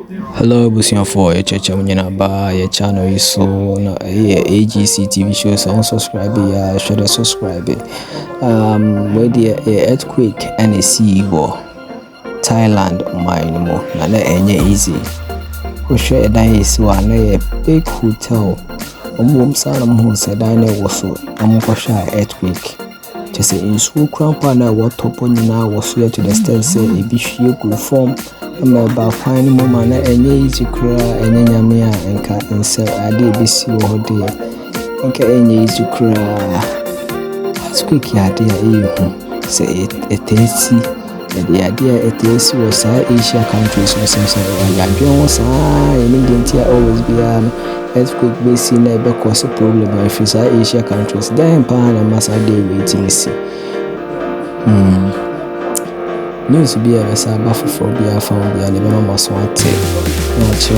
Hello, Busian for a church. I'm gonna buy a channel is so AGC TV show. So subscribe, yeah, should subscribe. Where the earthquake and a sea war, Thailand, mine more, and any easy. We share a dice one a big hotel. Salam who said I know was so. Earthquake. Just in school, crampana, what top on you now was here to the stairs, say a bishop could form. About finding moment and easy cry and yamia and cat and say I did be see what dear and can easy cry as quick idea you say it tasty and the idea it is was Asia countries or something like Jones in India always be earthquake basin never cause a problem if it's Asia countries then pan and massa day waiting see news be a sabafu for be a found be a never must want to watch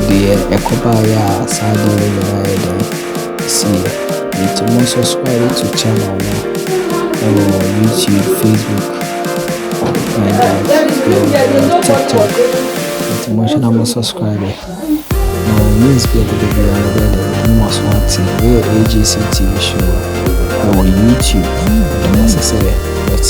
the Ecobaya side see it to subscribe to channel YouTube, Facebook, and TikTok. It's emotional more subscriber. News be a little must want to AGC TV show or YouTube. Necessary, but